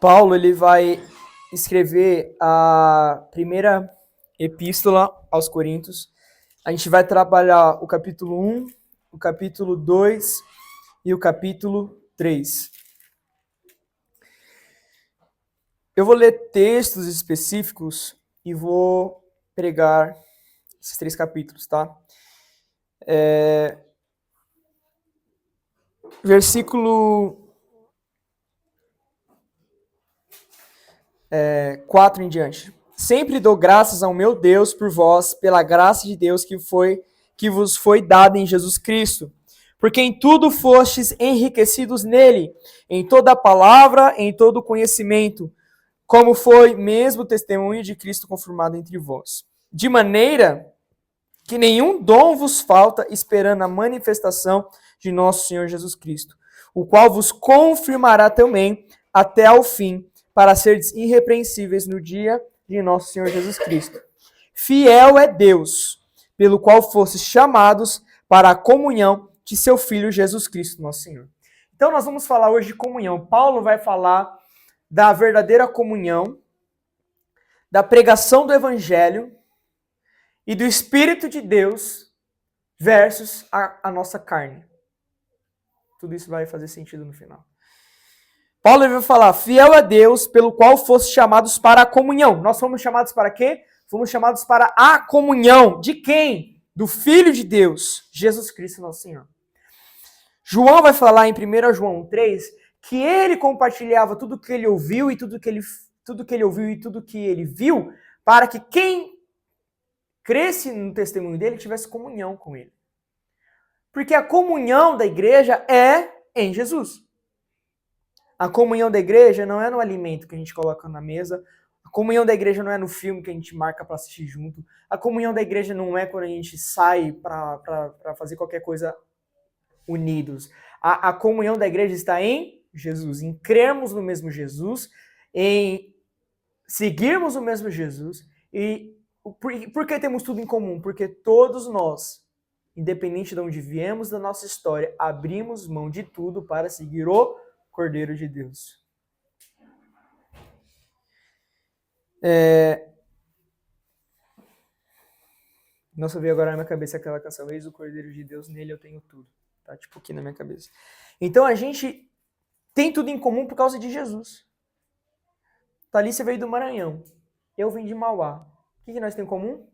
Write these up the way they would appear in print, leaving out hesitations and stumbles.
Paulo ele vai escrever a primeira epístola aos Coríntios. A gente vai trabalhar o capítulo 1, o capítulo 2 e o capítulo 3. Eu vou ler textos específicos e vou pregar esses 3 capítulos, tá? Versículo 4 em diante. Sempre dou graças ao meu Deus por vós, pela graça de Deus que vos foi dada em Jesus Cristo, porque em tudo fostes enriquecidos nele, em toda palavra, em todo conhecimento, como foi mesmo o testemunho de Cristo confirmado entre vós. De maneira que nenhum dom vos falta, esperando a manifestação de nosso Senhor Jesus Cristo, o qual vos confirmará também até ao fim, para seres irrepreensíveis no dia de nosso Senhor Jesus Cristo. Fiel é Deus, pelo qual fostes chamados para a comunhão de seu Filho Jesus Cristo, nosso Senhor. Então nós vamos falar hoje de comunhão. Paulo vai falar da verdadeira comunhão, da pregação do Evangelho e do Espírito de Deus versus a nossa carne. Tudo isso vai fazer sentido no final. Paulo vai falar, fiel a Deus, pelo qual foste chamados para a comunhão. Nós fomos chamados para quê? Fomos chamados para a comunhão. De quem? Do Filho de Deus, Jesus Cristo, nosso Senhor. João vai falar em 1 João 3 que ele compartilhava tudo que ele ouviu e tudo que ele viu, para que quem cresce no testemunho dele tivesse comunhão com ele. Porque a comunhão da igreja é em Jesus. A comunhão da igreja não é no alimento que a gente coloca na mesa. A comunhão da igreja não é no filme que a gente marca para assistir junto. A comunhão da igreja não é quando a gente sai para fazer qualquer coisa unidos. A comunhão da igreja está em Jesus, em crermos no mesmo Jesus, em seguirmos o mesmo Jesus. E por que temos tudo em comum? Porque todos nós, independente de onde viemos da nossa história, abrimos mão de tudo para seguir o Cordeiro de Deus. Nossa, veio agora na minha cabeça aquela canção, eis o Cordeiro de Deus, nele eu tenho tudo. Tá tipo aqui na minha cabeça. Então a gente tem tudo em comum por causa de Jesus. Thalícia veio do Maranhão. Eu vim de Mauá. O que nós temos em comum?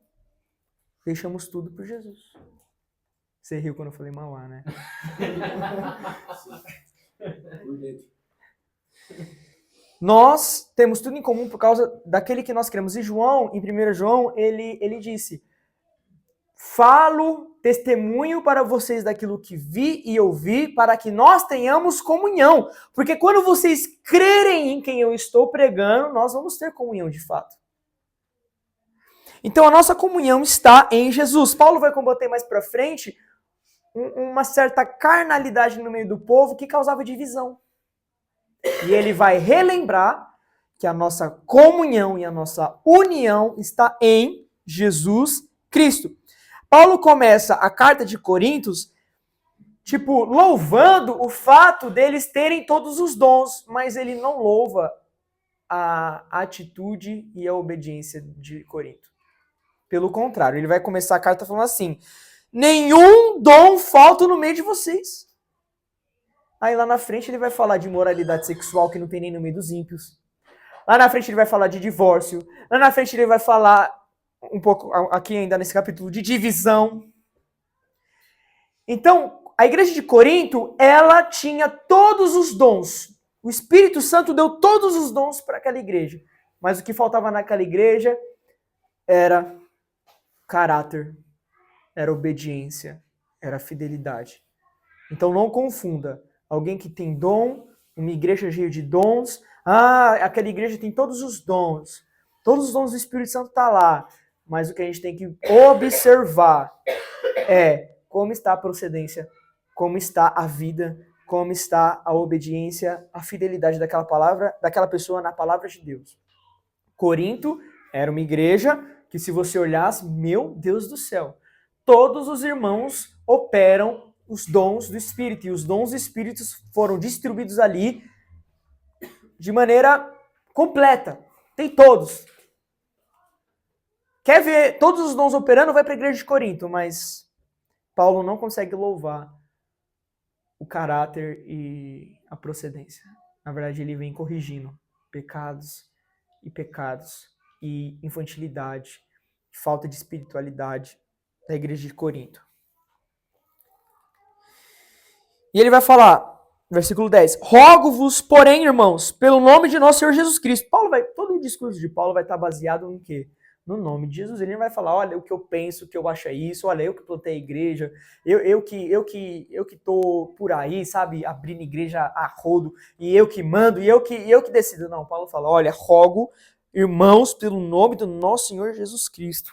Deixamos tudo por Jesus. Você riu quando eu falei Mauá, né? Nós temos tudo em comum por causa daquele que nós cremos. E João, em 1 João, ele disse, falo, testemunho para vocês daquilo que vi e ouvi, para que nós tenhamos comunhão. Porque quando vocês crerem em quem eu estou pregando, nós vamos ter comunhão de fato. Então a nossa comunhão está em Jesus. Paulo vai combater mais para frente uma certa carnalidade no meio do povo que causava divisão. E ele vai relembrar que a nossa comunhão e a nossa união está em Jesus Cristo. Paulo começa a carta de Coríntios, louvando o fato deles terem todos os dons, mas ele não louva a atitude e a obediência de Corinto. Pelo contrário, ele vai começar a carta falando assim, nenhum dom falta no meio de vocês. Aí lá na frente ele vai falar de moralidade sexual que não tem nem no meio dos ímpios. Lá na frente ele vai falar de divórcio. Lá na frente ele vai falar um pouco, aqui ainda nesse capítulo, de divisão. Então, a igreja de Corinto, ela tinha todos os dons. O Espírito Santo deu todos os dons para aquela igreja. Mas o que faltava naquela igreja era caráter, era obediência, era fidelidade. Então não confunda. Alguém que tem dom, uma igreja cheia de dons. Aquela igreja tem todos os dons. Todos os dons do Espírito Santo estão lá. Mas o que a gente tem que observar é como está a procedência, como está a vida, como está a obediência, a fidelidade daquela palavra, daquela pessoa na palavra de Deus. Corinto era uma igreja que, se você olhasse, meu Deus do céu, todos os irmãos operam os dons do Espírito, e os dons do Espírito foram distribuídos ali de maneira completa. Tem todos. Quer ver todos os dons operando, vai para a igreja de Corinto, mas Paulo não consegue louvar o caráter e a procedência. Na verdade, ele vem corrigindo pecados e infantilidade, falta de espiritualidade da igreja de Corinto. E ele vai falar, versículo 10, rogo-vos, porém, irmãos, pelo nome de nosso Senhor Jesus Cristo. Todo o discurso de Paulo vai estar baseado em quê? No nome de Jesus. Ele não vai falar, olha, o que eu penso, o que eu acho é isso, olha, eu que plantei a igreja, eu que tô por aí, sabe, abrindo igreja a rodo, e eu que mando, e eu que decido. Não, Paulo fala, olha, rogo, irmãos, pelo nome do nosso Senhor Jesus Cristo.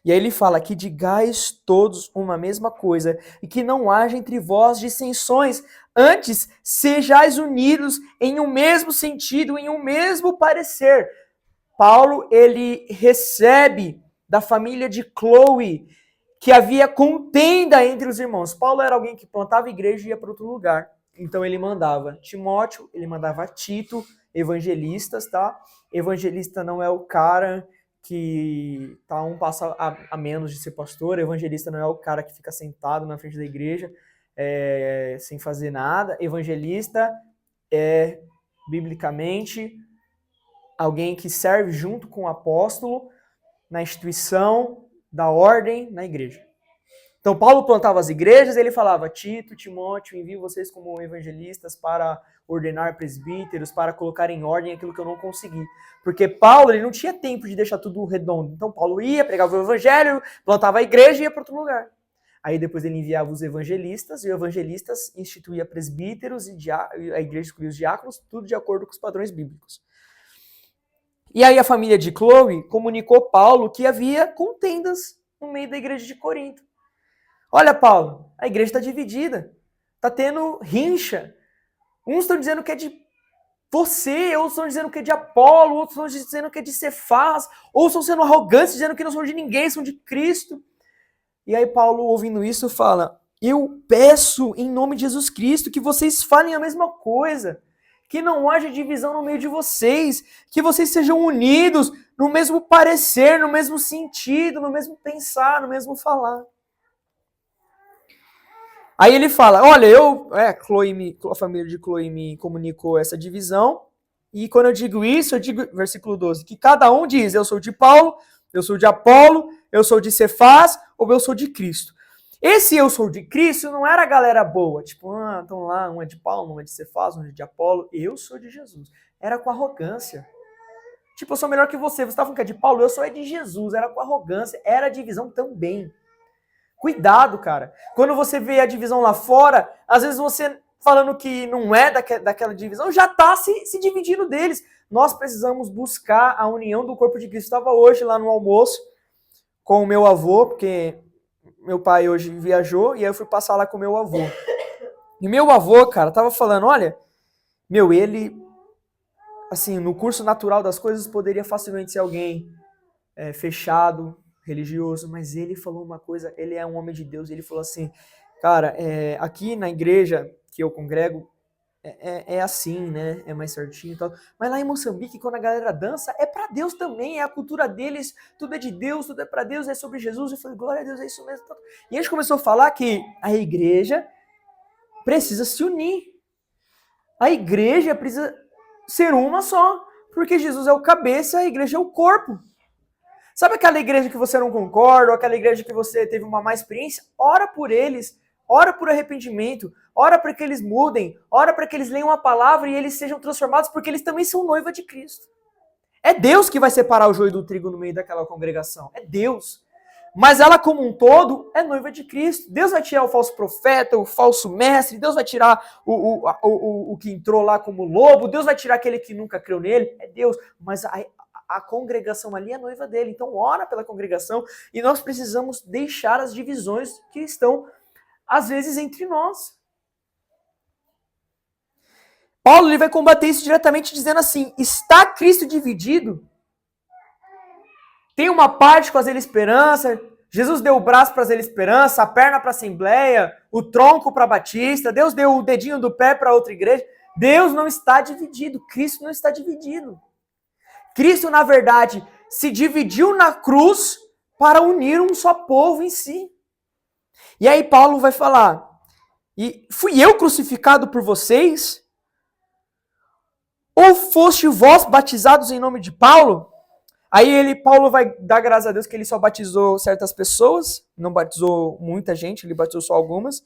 E aí ele fala que digais todos uma mesma coisa e que não haja entre vós dissensões, antes sejais unidos em um mesmo sentido, em um mesmo parecer. Paulo, ele recebe da família de Chloe que havia contenda entre os irmãos. Paulo era alguém que plantava igreja e ia para outro lugar. Então ele mandava Timóteo, ele mandava Tito, evangelistas, tá? Evangelista não é o cara que tá um passo a menos de ser pastor. Evangelista não é o cara que fica sentado na frente da igreja sem fazer nada. Evangelista é, biblicamente, alguém que serve junto com o apóstolo na instituição da ordem na igreja. Então Paulo plantava as igrejas, ele falava, Tito, Timóteo, envio vocês como evangelistas para ordenar presbíteros, para colocar em ordem aquilo que eu não consegui. Porque Paulo, ele não tinha tempo de deixar tudo redondo. Então Paulo ia, pregava o evangelho, plantava a igreja e ia para outro lugar. Aí depois ele enviava os evangelistas, e os evangelistas instituía presbíteros, e a igreja escolhia os diáconos, tudo de acordo com os padrões bíblicos. E aí a família de Chloe comunicou Paulo que havia contendas no meio da igreja de Corinto. Olha, Paulo, a igreja está dividida. Está tendo rincha. Uns estão dizendo que é de você, outros estão dizendo que é de Apolo, outros estão dizendo que é de Cefas, ou estão sendo arrogantes, dizendo que não são de ninguém, são de Cristo. E aí Paulo, ouvindo isso, fala, eu peço em nome de Jesus Cristo que vocês falem a mesma coisa, que não haja divisão no meio de vocês, que vocês sejam unidos no mesmo parecer, no mesmo sentido, no mesmo pensar, no mesmo falar. Aí ele fala, olha, a família de Chloe me comunicou essa divisão, e quando eu digo isso, eu digo, versículo 12, que cada um diz, eu sou de Paulo, eu sou de Apolo, eu sou de Cefas, ou eu sou de Cristo. Esse eu sou de Cristo não era a galera boa, tipo, estão lá, um é de Paulo, um é de Cefas, um é de Apolo, eu sou de Jesus. Era com arrogância. Tipo, eu sou melhor que você está falando que é de Paulo, eu sou de Jesus, era com arrogância, era a divisão também. Cuidado, cara. Quando você vê a divisão lá fora, às vezes você falando que não é daquela divisão, já está se dividindo deles. Nós precisamos buscar a união do corpo de Cristo. Estava hoje lá no almoço com o meu avô, porque meu pai hoje viajou, e aí eu fui passar lá com o meu avô. E meu avô, cara, tava falando, olha, ele, assim, no curso natural das coisas, poderia facilmente ser alguém fechado, religioso, mas ele falou uma coisa, ele é um homem de Deus, e ele falou assim, cara, aqui na igreja que eu congrego, é assim, né, é mais certinho e tal, mas lá em Moçambique, quando a galera dança, é pra Deus também, é a cultura deles, tudo é de Deus, tudo é pra Deus, é sobre Jesus. Eu falei, glória a Deus, é isso mesmo. E a gente começou a falar que a igreja precisa se unir, a igreja precisa ser uma só, porque Jesus é o cabeça, a igreja é o corpo. Sabe aquela igreja que você não concorda, ou aquela igreja que você teve uma má experiência? Ora por eles, ora por arrependimento, ora para que eles mudem, ora para que eles leiam a palavra e eles sejam transformados, porque eles também são noiva de Cristo. É Deus que vai separar o joio do trigo no meio daquela congregação, é Deus. Mas ela como um todo é noiva de Cristo. Deus vai tirar o falso profeta, o falso mestre, Deus vai tirar o que entrou lá como lobo, Deus vai tirar aquele que nunca creu nele, é Deus. Mas a congregação ali é noiva dele, então ora pela congregação, e nós precisamos deixar as divisões que estão, às vezes, entre nós. Paulo ele vai combater isso diretamente dizendo assim, está Cristo dividido? Tem uma parte para fazer esperança, Jesus deu o braço para fazer esperança, a perna para a assembleia, o tronco para a batista, Deus deu o dedinho do pé para outra igreja. Deus não está dividido, Cristo não está dividido. Cristo, na verdade, se dividiu na cruz para unir um só povo em si. E aí Paulo vai falar, e fui eu crucificado por vocês? Ou foste vós batizados em nome de Paulo? Aí Paulo vai dar graças a Deus que ele só batizou certas pessoas, não batizou muita gente, ele batizou só algumas.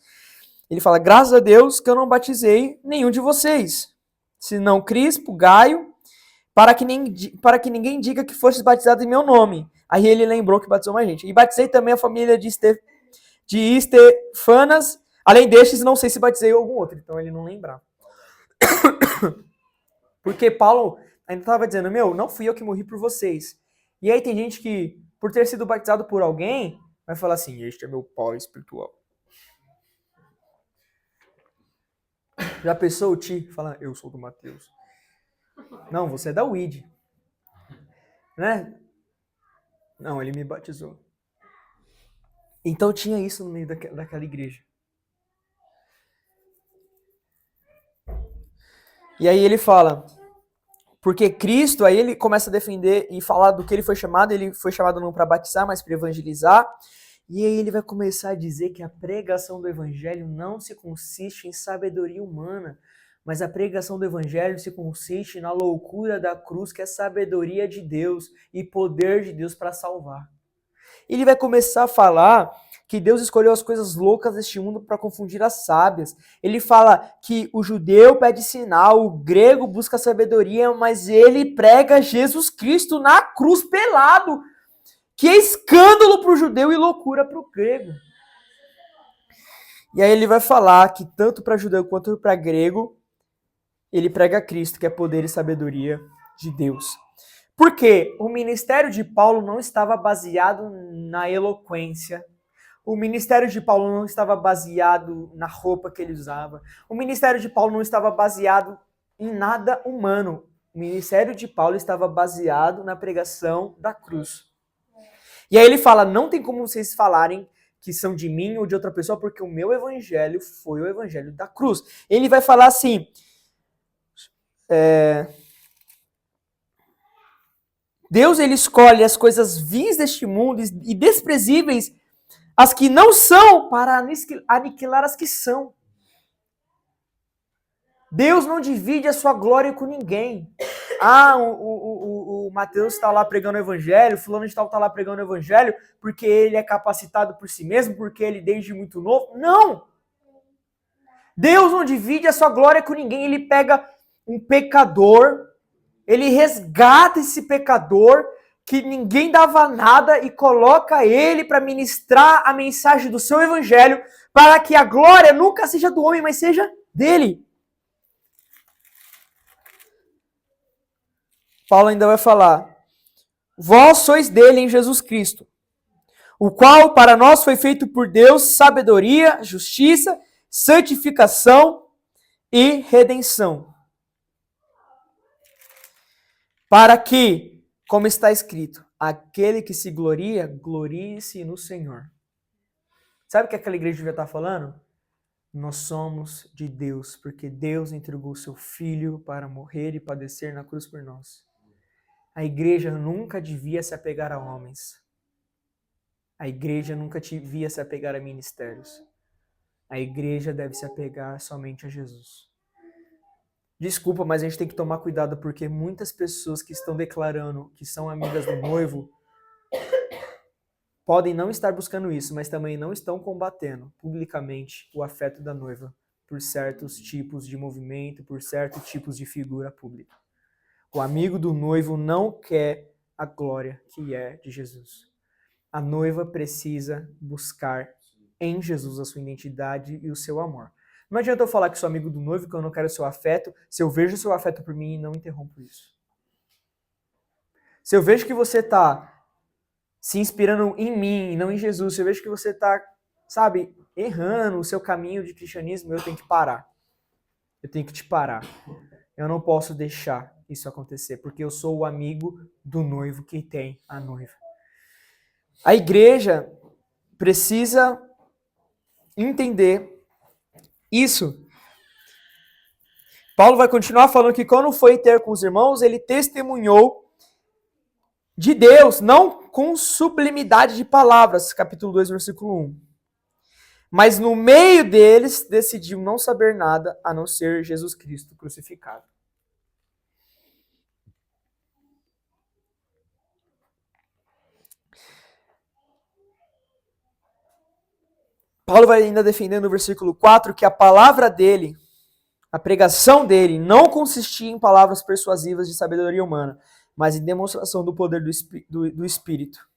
Ele fala, graças a Deus que eu não batizei nenhum de vocês, senão Crispo, Gaio, para que ninguém diga que fostes batizados em meu nome. Aí ele lembrou que batizou mais gente. E batizei também a família de Estefanas, além destes, não sei se batizei algum outro, então ele não lembrava. Porque Paulo ainda estava dizendo, não fui eu que morri por vocês. E aí tem gente que, por ter sido batizado por alguém, vai falar assim, este é meu pai espiritual. Já pensou o Ti falar, eu sou do Mateus? Não, você é da UID. Né? Não, ele me batizou. Então tinha isso no meio daquela igreja. E aí ele fala, porque Cristo, aí ele começa a defender e falar do que ele foi chamado não para batizar, mas para evangelizar. E aí ele vai começar a dizer que a pregação do evangelho não se consiste em sabedoria humana, mas a pregação do evangelho se consiste na loucura da cruz, que é sabedoria de Deus e poder de Deus para salvar. Ele vai começar a falar que Deus escolheu as coisas loucas deste mundo para confundir as sábias. Ele fala que o judeu pede sinal, o grego busca sabedoria, mas ele prega Jesus Cristo na cruz pelado, que é escândalo para o judeu e loucura para o grego. E aí ele vai falar que tanto para judeu quanto para grego, ele prega Cristo, que é poder e sabedoria de Deus. Porque o ministério de Paulo não estava baseado na eloquência. O ministério de Paulo não estava baseado na roupa que ele usava. O ministério de Paulo não estava baseado em nada humano. O ministério de Paulo estava baseado na pregação da cruz. E aí ele fala, não tem como vocês falarem que são de mim ou de outra pessoa, porque o meu evangelho foi o evangelho da cruz. Ele vai falar assim, Deus ele escolhe as coisas vis deste mundo e desprezíveis, as que não são, para aniquilar as que são. Deus não divide a sua glória com ninguém. O Mateus está lá pregando o evangelho, fulano de tal está lá pregando o evangelho, porque ele é capacitado por si mesmo, porque ele desde muito novo. Não! Deus não divide a sua glória com ninguém. Ele pega um pecador, ele resgata esse pecador, que ninguém dava nada, e coloca ele para ministrar a mensagem do seu evangelho, para que a glória nunca seja do homem, mas seja dele. Paulo ainda vai falar, vós sois dele em Jesus Cristo, o qual para nós foi feito por Deus sabedoria, justiça, santificação e redenção. Para que, como está escrito, aquele que se gloria, glorie-se no Senhor. Sabe o que aquela igreja devia estar falando? Nós somos de Deus, porque Deus entregou seu Filho para morrer e padecer na cruz por nós. A igreja nunca devia se apegar a homens. A igreja nunca devia se apegar a ministérios. A igreja deve se apegar somente a Jesus. Desculpa, mas a gente tem que tomar cuidado, porque muitas pessoas que estão declarando que são amigas do noivo podem não estar buscando isso, mas também não estão combatendo publicamente o afeto da noiva por certos tipos de movimento, por certos tipos de figura pública. O amigo do noivo não quer a glória que é de Jesus. A noiva precisa buscar em Jesus a sua identidade e o seu amor. Não adianta eu falar que sou amigo do noivo, que eu não quero o seu afeto, se eu vejo o seu afeto por mim e não interrompo isso. Se eu vejo que você está se inspirando em mim e não em Jesus, se eu vejo que você está, errando o seu caminho de cristianismo, eu tenho que parar. Eu tenho que te parar. Eu não posso deixar isso acontecer, porque eu sou o amigo do noivo que tem a noiva. A igreja precisa entender isso. Paulo vai continuar falando que quando foi ter com os irmãos, ele testemunhou de Deus, não com sublimidade de palavras, capítulo 2, versículo 1. Mas no meio deles, decidiu não saber nada a não ser Jesus Cristo crucificado. Paulo vai ainda defender no versículo 4 que a palavra dele, a pregação dele, não consistia em palavras persuasivas de sabedoria humana, mas em demonstração do poder do Espírito.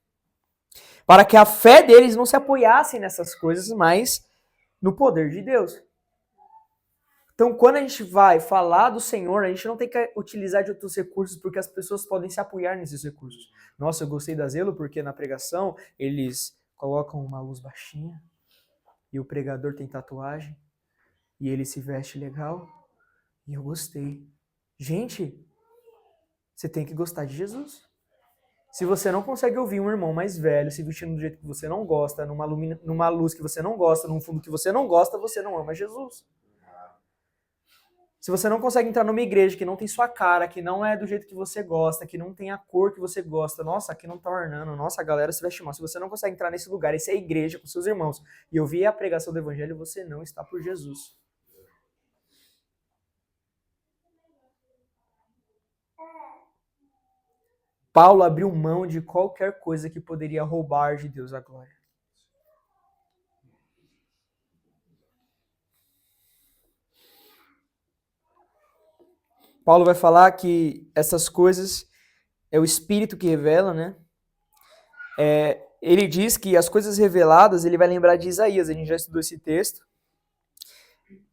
Para que a fé deles não se apoiasse nessas coisas, mas no poder de Deus. Então, quando a gente vai falar do Senhor, a gente não tem que utilizar de outros recursos, porque as pessoas podem se apoiar nesses recursos. Nossa, eu gostei da Zelo, porque na pregação eles colocam uma luz baixinha, e o pregador tem tatuagem, e ele se veste legal, e eu gostei. Gente, você tem que gostar de Jesus. Se você não consegue ouvir um irmão mais velho se vestindo do jeito que você não gosta, numa luz que você não gosta, num fundo que você não gosta, você não ama Jesus. Se você não consegue entrar numa igreja que não tem sua cara, que não é do jeito que você gosta, que não tem a cor que você gosta, nossa, aqui não tá ornando, nossa, a galera se veste mal. Se você não consegue entrar nesse lugar, essa é a igreja com seus irmãos, e ouvir a pregação do evangelho, você não está por Jesus. Paulo abriu mão de qualquer coisa que poderia roubar de Deus a glória. Paulo vai falar que essas coisas é o Espírito que revela, né? Ele diz que as coisas reveladas, ele vai lembrar de Isaías, a gente já estudou esse texto,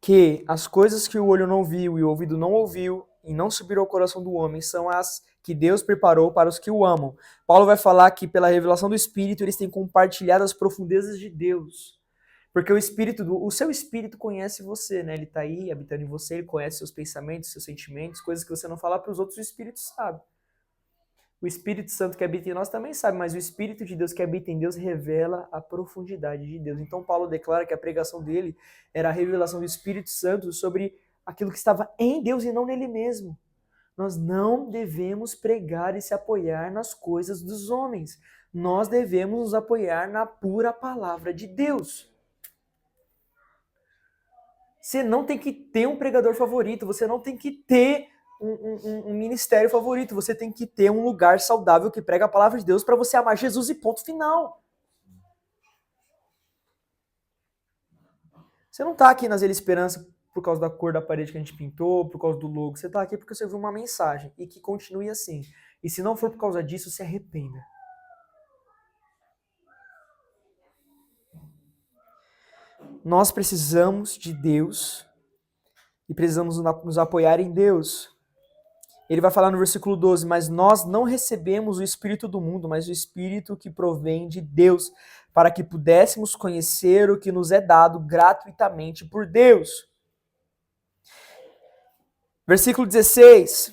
que as coisas que o olho não viu e o ouvido não ouviu e não subiram ao coração do homem são as que Deus preparou para os que o amam. Paulo vai falar que pela revelação do Espírito eles têm compartilhado as profundezas de Deus. Porque o seu espírito conhece você, né? Ele está aí habitando em você, ele conhece seus pensamentos, seus sentimentos, coisas que você não fala para os outros, o Espírito sabe. O Espírito Santo que habita em nós também sabe, mas o Espírito de Deus que habita em Deus revela a profundidade de Deus. Então Paulo declara que a pregação dele era a revelação do Espírito Santo sobre aquilo que estava em Deus e não nele mesmo. Nós não devemos pregar e se apoiar nas coisas dos homens. Nós devemos nos apoiar na pura palavra de Deus. Você não tem que ter um pregador favorito, você não tem que ter um ministério favorito, você tem que ter um lugar saudável que prega a palavra de Deus para você amar Jesus e ponto final. Você não está aqui na Zela Esperança por causa da cor da parede que a gente pintou, por causa do logo, você está aqui porque você viu uma mensagem e que continue assim. E se não for por causa disso, se arrependa. Nós precisamos de Deus e precisamos nos apoiar em Deus. Ele vai falar no versículo 12, mas nós não recebemos o Espírito do mundo, mas o Espírito que provém de Deus, para que pudéssemos conhecer o que nos é dado gratuitamente por Deus. Versículo 16.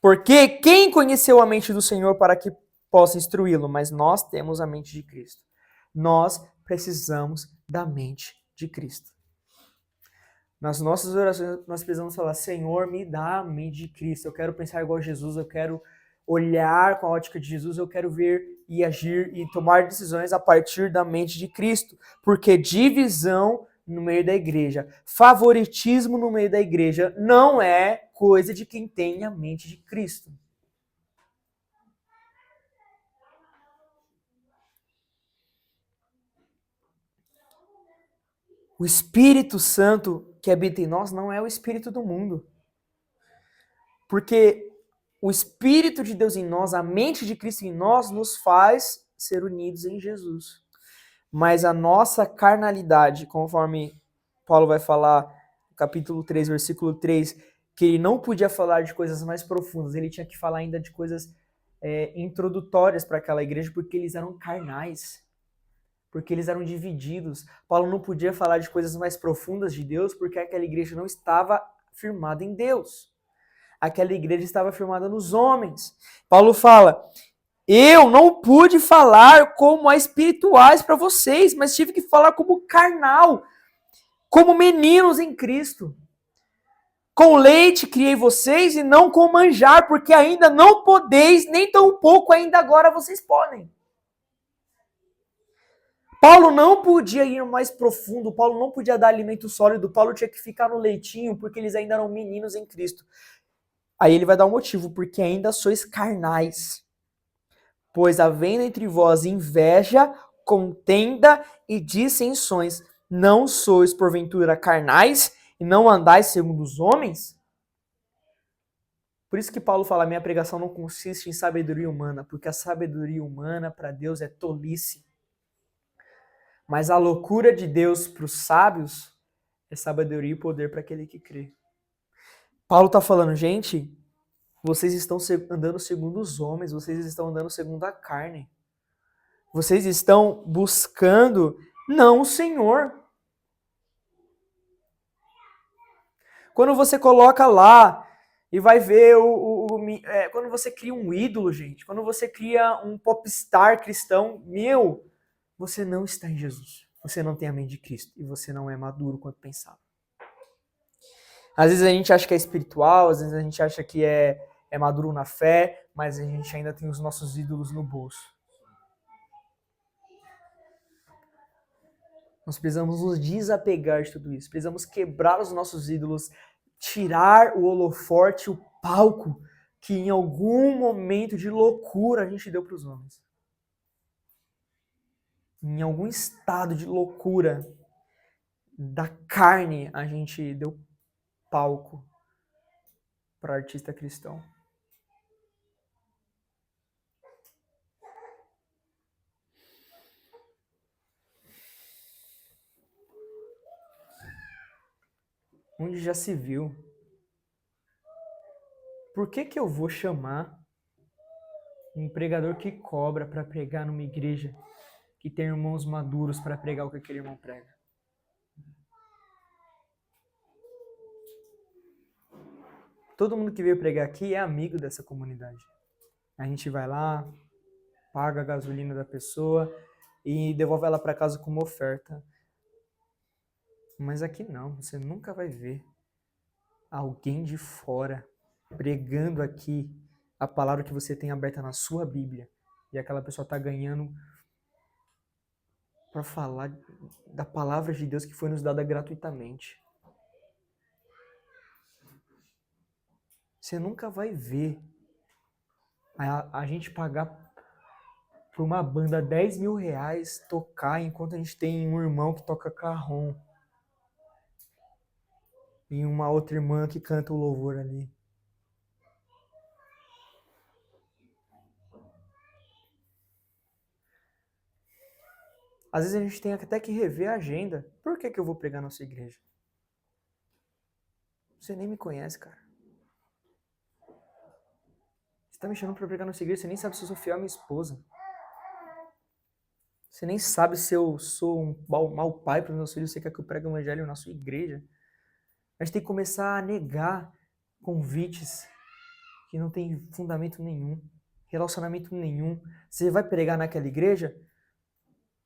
Porque quem conheceu a mente do Senhor para que possa instruí-lo? Mas nós temos a mente de Cristo. Nós precisamos da mente de Cristo. Nas nossas orações, nós precisamos falar, Senhor, me dá a mente de Cristo. Eu quero pensar igual a Jesus, eu quero olhar com a ótica de Jesus, eu quero ver e agir e tomar decisões a partir da mente de Cristo. Porque divisão no meio da igreja, favoritismo no meio da igreja, não é coisa de quem tem a mente de Cristo. O Espírito Santo que habita em nós não é o Espírito do mundo. Porque o Espírito de Deus em nós, a mente de Cristo em nós, nos faz ser unidos em Jesus. Mas a nossa carnalidade, conforme Paulo vai falar no capítulo 3, versículo 3, que ele não podia falar de coisas mais profundas, ele tinha que falar ainda de coisas introdutórias para aquela igreja, porque eles eram carnais. Porque eles eram divididos. Paulo não podia falar de coisas mais profundas de Deus, porque aquela igreja não estava firmada em Deus. Aquela igreja estava firmada nos homens. Paulo fala, eu não pude falar como a espirituais para vocês, mas tive que falar como carnal, como meninos em Cristo. Com leite criei vocês e não com manjar, porque ainda não podeis, nem tão pouco ainda agora vocês podem. Paulo não podia ir mais profundo, Paulo não podia dar alimento sólido, Paulo tinha que ficar no leitinho, porque eles ainda eram meninos em Cristo. Aí ele vai dar um motivo, porque ainda sois carnais. Pois havendo entre vós inveja, contenda e dissensões, não sois porventura carnais e não andais segundo os homens? Por isso que Paulo fala, minha pregação não consiste em sabedoria humana, porque a sabedoria humana para Deus é tolice. Mas a loucura de Deus para os sábios é sabedoria e poder para aquele que crê. Paulo está falando, gente, vocês estão andando segundo os homens, vocês estão andando segundo a carne. Vocês estão buscando não o Senhor. Quando você coloca lá e vai ver quando você cria um ídolo, gente, quando você cria um popstar cristão, você não está em Jesus. Você não tem a mente de Cristo e você não é maduro quanto pensava. Às vezes a gente acha que é espiritual, às vezes a gente acha que é maduro na fé, mas a gente ainda tem os nossos ídolos no bolso. Nós precisamos nos desapegar de tudo isso. Precisamos quebrar os nossos ídolos, tirar o holoforte, o palco que em algum momento de loucura a gente deu para os homens. Em algum estado de loucura da carne a gente deu palco para artista cristão. Onde já se viu? Por que eu vou chamar um pregador que cobra para pregar numa igreja que tem irmãos maduros para pregar o que aquele irmão prega? Todo mundo que veio pregar aqui é amigo dessa comunidade. A gente vai lá, paga a gasolina da pessoa e devolve ela para casa com uma oferta. Mas aqui não, você nunca vai ver alguém de fora pregando aqui a palavra que você tem aberta na sua Bíblia e aquela pessoa está ganhando para falar da palavra de Deus que foi nos dada gratuitamente. Você nunca vai ver a gente pagar para uma banda R$10.000 tocar enquanto a gente tem um irmão que toca carrom e uma outra irmã que canta o louvor ali. Às vezes a gente tem até que rever a agenda. Por que eu vou pregar na sua igreja? Você nem me conhece, cara. Você tá me chamando pra pregar na sua igreja, você nem sabe se eu sou fiel à minha esposa. Você nem sabe se eu sou um mau pai para os meus filhos, você quer que eu pregue o evangelho na sua igreja. A gente tem que começar a negar convites que não tem fundamento nenhum, relacionamento nenhum. Você vai pregar naquela igreja,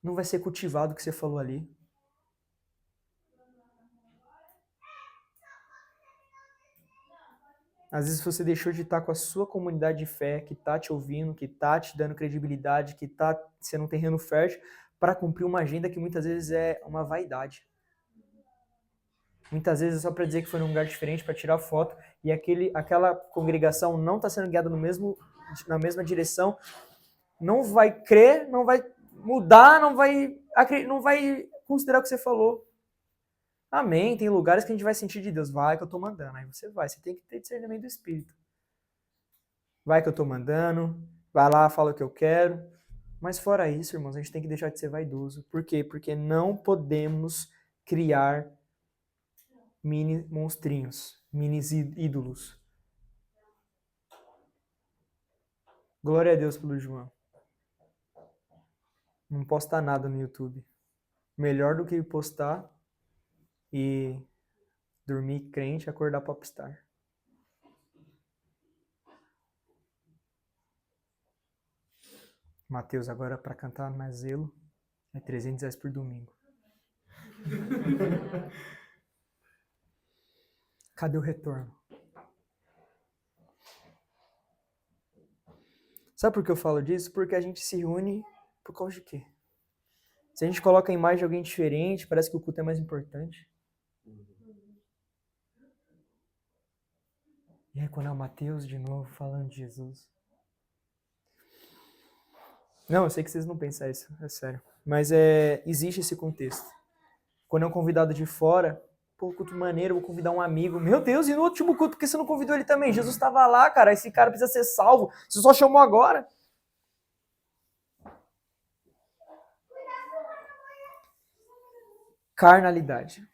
não vai ser cultivado o que você falou ali. Às vezes você deixou de estar com a sua comunidade de fé, que está te ouvindo, que está te dando credibilidade, que está sendo um terreno fértil, para cumprir uma agenda que muitas vezes é uma vaidade. Muitas vezes é só para dizer que foi num lugar diferente, para tirar foto, e aquela congregação não está sendo guiada na mesma direção, não vai crer, não vai mudar, não vai considerar o que você falou. Amém, tem lugares que a gente vai sentir de Deus, vai que eu tô mandando, aí você vai, você tem que ter discernimento do Espírito. Vai que eu tô mandando, vai lá, fala o que eu quero, mas fora isso, irmãos, a gente tem que deixar de ser vaidoso. Por quê? Porque não podemos criar mini monstrinhos, mini ídolos. Glória a Deus pelo João. Não posta nada no YouTube. Melhor do que postar e dormir crente e acordar popstar. Mateus, agora para cantar mais zelo, é R$300 por domingo. Cadê o retorno? Sabe por que eu falo disso? Porque a gente se reúne por causa de quê? Se a gente coloca a imagem de alguém diferente, parece que o culto é mais importante. E aí quando é o Mateus de novo falando de Jesus. Não, eu sei que vocês não pensam isso, é sério. Mas existe esse contexto. Quando é um convidado de fora, pô, culto maneiro, vou convidar um amigo. Meu Deus, e no último culto, por que você não convidou ele também? Jesus estava lá, cara, esse cara precisa ser salvo. Você só chamou agora. Carnalidade.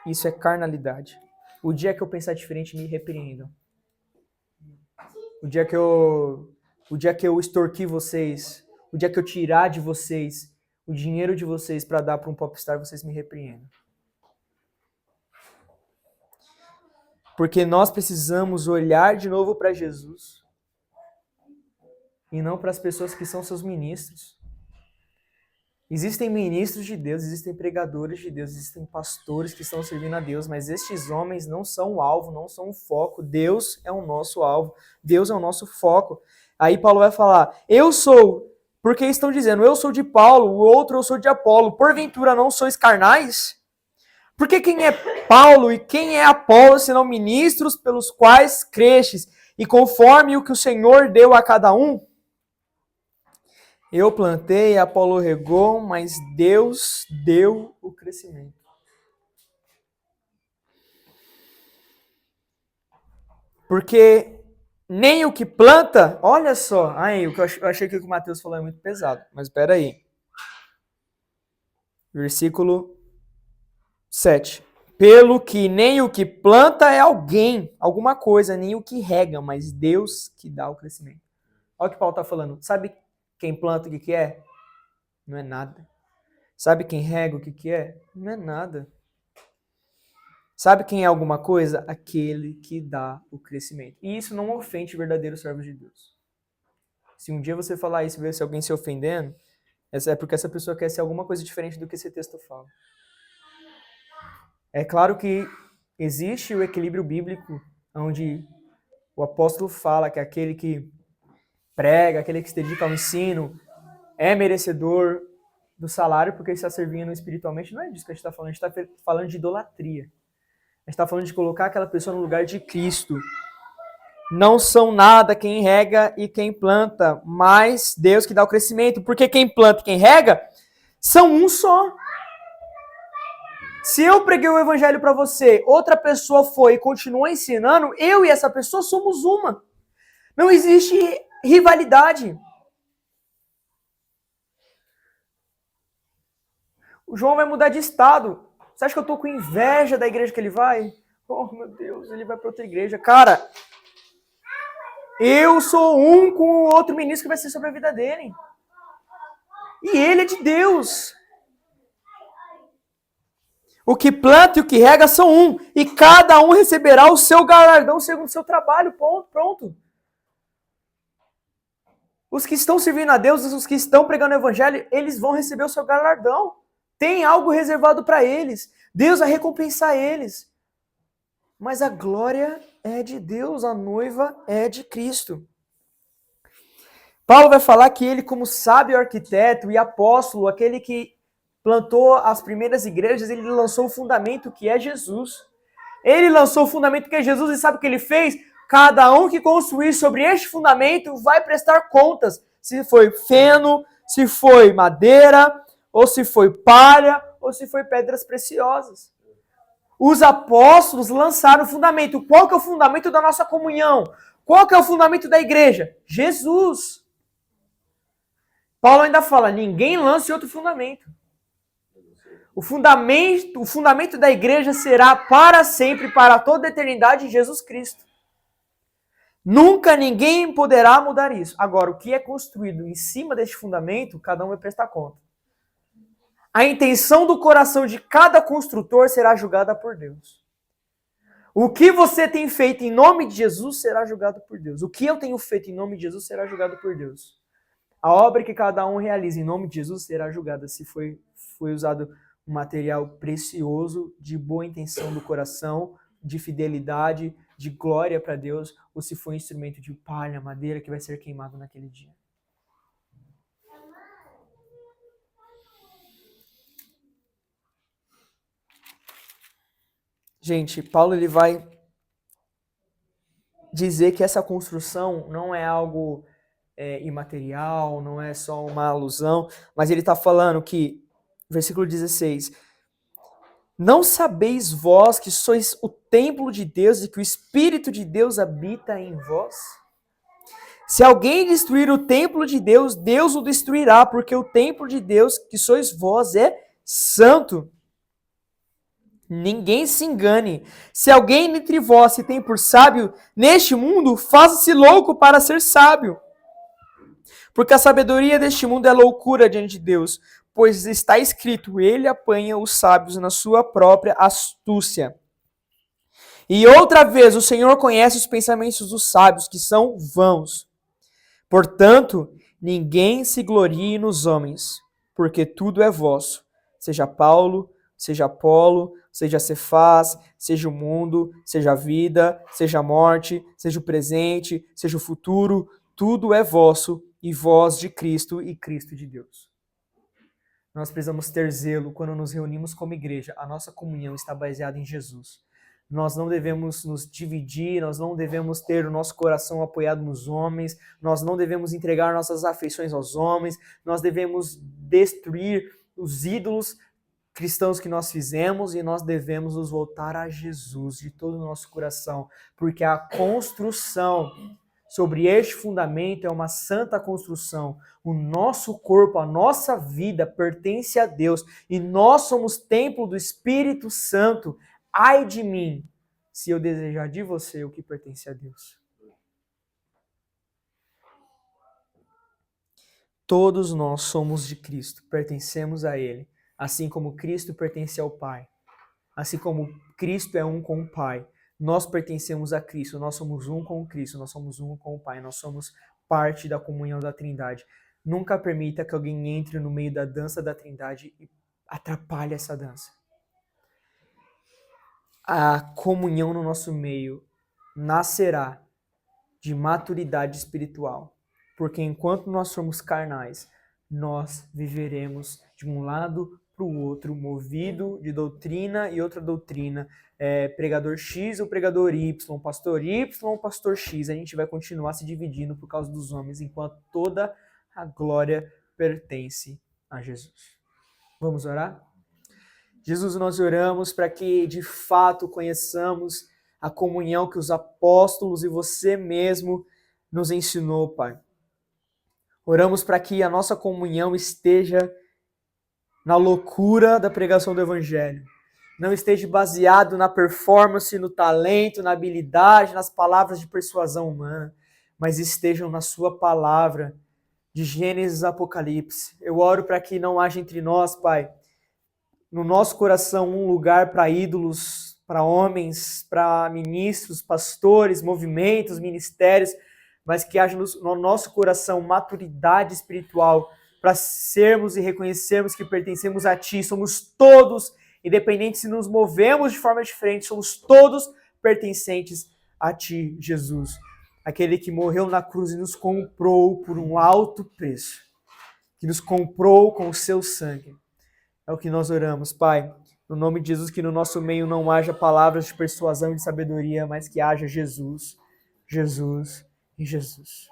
Isso é carnalidade. O dia que eu pensar diferente, me repreendam. O dia que eu extorquir vocês, o dia que eu tirar de vocês o dinheiro de vocês para dar para um popstar, vocês me repreendam. Porque nós precisamos olhar de novo para Jesus e não para as pessoas que são seus ministros. Existem ministros de Deus, existem pregadores de Deus, existem pastores que estão servindo a Deus, mas estes homens não são o alvo, não são o foco. Deus é o nosso alvo, Deus é o nosso foco. Aí Paulo vai falar, eu sou, porque estão dizendo, eu sou de Paulo, o outro eu sou de Apolo, porventura não sois carnais? Porque quem é Paulo e quem é Apolo, senão ministros pelos quais crestes, e conforme o que o Senhor deu a cada um? Eu plantei, Apolo regou, mas Deus deu o crescimento. Porque nem o que planta, olha só, aí, o que eu achei que o Mateus falou é muito pesado, mas espera aí. Versículo 7. Pelo que nem o que planta é alguém, alguma coisa, nem o que rega, mas Deus que dá o crescimento. Olha o que Paulo está falando. Sabe quem planta o que é? Não é nada. Sabe quem rega o que é? Não é nada. Sabe quem é alguma coisa? Aquele que dá o crescimento. E isso não ofende verdadeiros servos de Deus. Se um dia você falar isso e ver se alguém se ofendendo, é porque essa pessoa quer ser alguma coisa diferente do que esse texto fala. É claro que existe o equilíbrio bíblico, onde o apóstolo fala que aquele que prega, aquele que se dedica ao ensino, é merecedor do salário porque está servindo espiritualmente. Não é disso que a gente está falando, a gente está falando de idolatria. A gente está falando de colocar aquela pessoa no lugar de Cristo. Não são nada quem rega e quem planta, mas Deus que dá o crescimento. Porque quem planta e quem rega são um só. Se eu preguei o evangelho para você, outra pessoa foi e continua ensinando, eu e essa pessoa somos uma. Não existe rivalidade. O João vai mudar de estado. Você acha que eu tô com inveja da igreja que ele vai? Oh, meu Deus, ele vai para outra igreja. Cara, eu sou um com o outro ministro que vai ser sobre a vida dele. E ele é de Deus. O que planta e o que rega são um. E cada um receberá o seu galardão segundo o seu trabalho. Pronto. Os que estão servindo a Deus, os que estão pregando o evangelho, eles vão receber o seu galardão. Tem algo reservado para eles. Deus vai recompensar eles. Mas a glória é de Deus, a noiva é de Cristo. Paulo vai falar que ele, como sábio arquiteto e apóstolo, aquele que plantou as primeiras igrejas, ele lançou o fundamento que é Jesus. Ele lançou o fundamento que é Jesus e sabe o que ele fez? Cada um que construir sobre este fundamento vai prestar contas. Se foi feno, se foi madeira, ou se foi palha, ou se foi pedras preciosas. Os apóstolos lançaram o fundamento. Qual que é o fundamento da nossa comunhão? Qual que é o fundamento da igreja? Jesus. Paulo ainda fala, ninguém lance outro fundamento. O fundamento da igreja será para sempre, para toda a eternidade, Jesus Cristo. Nunca ninguém poderá mudar isso. Agora, o que é construído em cima deste fundamento, cada um vai prestar conta. A intenção do coração de cada construtor será julgada por Deus. O que você tem feito em nome de Jesus será julgado por Deus. O que eu tenho feito em nome de Jesus será julgado por Deus. A obra que cada um realiza em nome de Jesus será julgada se foi usado um material precioso, de boa intenção do coração, de fidelidade, de glória para Deus, ou se foi um instrumento de palha, madeira que vai ser queimado naquele dia. Gente, Paulo ele vai dizer que essa construção não é algo imaterial, não é só uma alusão, mas ele está falando que, versículo 16, não sabeis vós que sois o templo de Deus e que o Espírito de Deus habita em vós? Se alguém destruir o templo de Deus, Deus o destruirá, porque o templo de Deus, que sois vós, é santo. Ninguém se engane. Se alguém entre vós se tem por sábio neste mundo, faça-se louco para ser sábio. Porque a sabedoria deste mundo é loucura diante de Deus, pois está escrito, ele apanha os sábios na sua própria astúcia. E outra vez, o Senhor conhece os pensamentos dos sábios, que são vãos. Portanto, ninguém se glorie nos homens, porque tudo é vosso, seja Paulo, seja Apolo, seja Cefás, seja o mundo, seja a vida, seja a morte, seja o presente, seja o futuro, tudo é vosso, e vós de Cristo e Cristo de Deus. Nós precisamos ter zelo quando nos reunimos como igreja. A nossa comunhão está baseada em Jesus. Nós não devemos nos dividir, nós não devemos ter o nosso coração apoiado nos homens, nós não devemos entregar nossas afeições aos homens, nós devemos destruir os ídolos cristãos que nós fizemos e nós devemos nos voltar a Jesus de todo o nosso coração, porque a construção sobre este fundamento é uma santa construção. O nosso corpo, a nossa vida pertence a Deus e nós somos templo do Espírito Santo. Ai de mim, se eu desejar de você o que pertence a Deus. Todos nós somos de Cristo, pertencemos a Ele, assim como Cristo pertence ao Pai. Assim como Cristo é um com o Pai, nós pertencemos a Cristo, nós somos um com Cristo, nós somos um com o Pai, nós somos parte da comunhão da Trindade. Nunca permita que alguém entre no meio da dança da Trindade e atrapalhe essa dança. A comunhão no nosso meio nascerá de maturidade espiritual, porque enquanto nós somos carnais, nós viveremos de um lado para o outro, movido de doutrina e outra doutrina, pregador X ou pregador Y, pastor X, a gente vai continuar se dividindo por causa dos homens, enquanto toda a glória pertence a Jesus. Vamos orar? Jesus, nós oramos para que de fato conheçamos a comunhão que os apóstolos e você mesmo nos ensinou, Pai. Oramos para que a nossa comunhão esteja na loucura da pregação do Evangelho. Não esteja baseado na performance, no talento, na habilidade, nas palavras de persuasão humana, mas estejam na sua palavra, de Gênesis a Apocalipse. Eu oro para que não haja entre nós, Pai, no nosso coração um lugar para ídolos, para homens, para ministros, pastores, movimentos, ministérios, mas que haja no nosso coração maturidade espiritual para sermos e reconhecermos que pertencemos a Ti. Somos todos, independente se nos movemos de forma diferente, somos todos pertencentes a Ti, Jesus. Aquele que morreu na cruz e nos comprou por um alto preço, que nos comprou com o seu sangue. É o que nós oramos, Pai. No nome de Jesus, que no nosso meio não haja palavras de persuasão e de sabedoria, mas que haja Jesus, Jesus e Jesus.